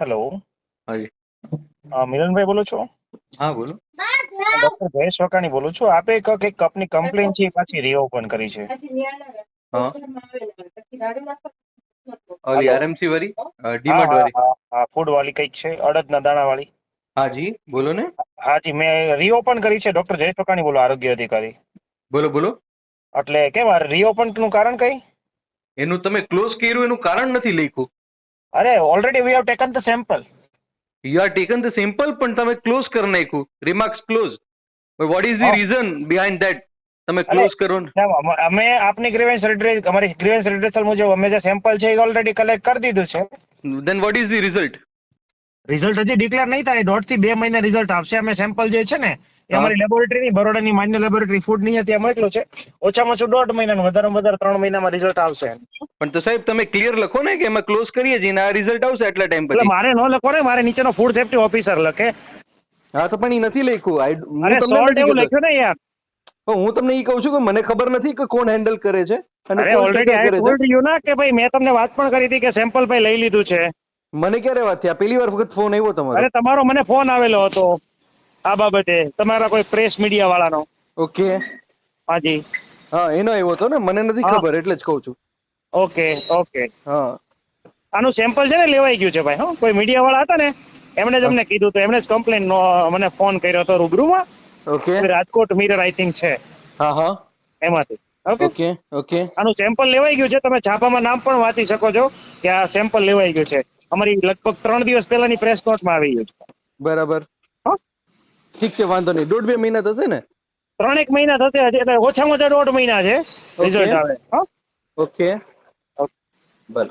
Hello. હાજી. મિલનભાઈ બોલો છો? હા બોલો. ડોક્ટર જયેશ વકાણી બોલું છું. આપે એક કપની કમ્પ્લેન છે એ પાછી રીઓપન કરી છે. હા ઓલી હેલો. આરએમસી વાળી હા ડીમાર્ટ હા વાળી. હા હા, ફૂડ વાળી કઈક છે, અડદના દાણા વાળી. હાજી બોલો ને. હાજી, મેં રીઓપન કરી છે. ડોક્ટર જયેશ વકાણી બોલો, આરોગ્ય અધિકારી. બોલો બોલો. એટલે કેમ રીઓપન નું કારણ કઈ? એનું તમે ક્લોઝ કર્યું એનું કારણ નથી લખ્યું. અરે already we have taken the sample. You are taken the simple પણ તમે ક્લોઝ કરી નાખ્યું. Remarks close. What is the reason behind that? તમે અરે ક્લોઝ કરો ને. અમે આપની ગ્રીવેન્સ રેડ્રેસ, અમારી ગ્રીવેન્સ રેડ્રેસલ મુજબ અમે જે સેમ્પલ છે એ ઓલરેડી કલેક્ટ કરી દીધું છે. Then what is the result? Result હજી ડિક્લેર નહીં થાય. 1.5 થી 2 મહિના રિઝલ્ટ આવશે. અમે સેમ્પલ જે છે ને એ હા અમારી લેબોરેટરીની, બરોડાની માન્ય લેબોરેટરી ફૂડ ની ત્યાં મોકલ્યો છે. ઓછામાં ઓછું 1.5 મહિનાનું, વધારેમાં વધારે 3 મહિનામાં રિઝલ્ટ આવશે. પણ તો સાહેબ તમે ક્લિયર લખો ને કે એમાં ક્લોઝ કરીએ છીએ ને આ રિઝલ્ટ આવશે એટલા ટાઈમ એટલે પછી. મારે ન લખો ને, મારે નીચેનો ફૂડ સેફ્ટી ઓફિસર લખે. હા તો પણ એ નથી લખ્યું. હું અરે તમને સોલ્ટ નથી એવું કહેતો. લખ્યું ને યાર. પણ હું તમને એ કહું છું કે મને ખબર નથી કે કોણ હેન્ડલ કરે છે અને અરે કોણ ઓલરેડી ટીકા આઈ કરે છે. ટોલ્ડ યુ ના કે ભાઈ મેં તમને વાત પણ કરી હતી કે સેમ્પલ ભાઈ લઈ લીધું છે. મને ક્યારે વાત થઈ? આ પહેલી વાર વખત ફોન આવ્યો તમારો. અરે તમારો મને ફોન આવેલો હતો આ બાબતે, તમારા કોઈ પ્રેસ મીડિયા વાળાનો. ઓકે. હાજી. હા એનો આવ્યો હતો ને, મને નથી હા. ખબર એટલે જ કહું છું. Okay okay. હા આનું સેમ્પલ છે ને લેવાઈ ગયું છે ભાઈ. હા, કોઈ મીડિયા વાળા હતા ને એમણે જ હા અમને કીધું, તો એમણે જ કમ્પ્લેન મને ફોન કર્યો હતો રૂબરૂમાં. ઓકે. કોઈ રાજકોટ મિરર આઈ થિંક છે હા હા એમાંથી. ઓકે. Okay okay. આનું સેમ્પલ લેવાઈ ગયું છે. તમે છાપામાં નામ પણ વાંચી શકો છો કે આ સેમ્પલ લેવાઈ ગયું છે. અમારી લગભગ 3 દિવસ પહેલાની પ્રેસ નોટમાં આવી ગયું છે. બરાબર. હા, ઠીક છે, વાંધો નહીં. 1.5-2 મહિના થશે ને? 3 મહિના થશે હજી, એટલે ઓછામાં ઓછા 1.5 મહિના છે ઓકે રિઝલ્ટ આવે. હા ઓકે. ઓકે. ભલે.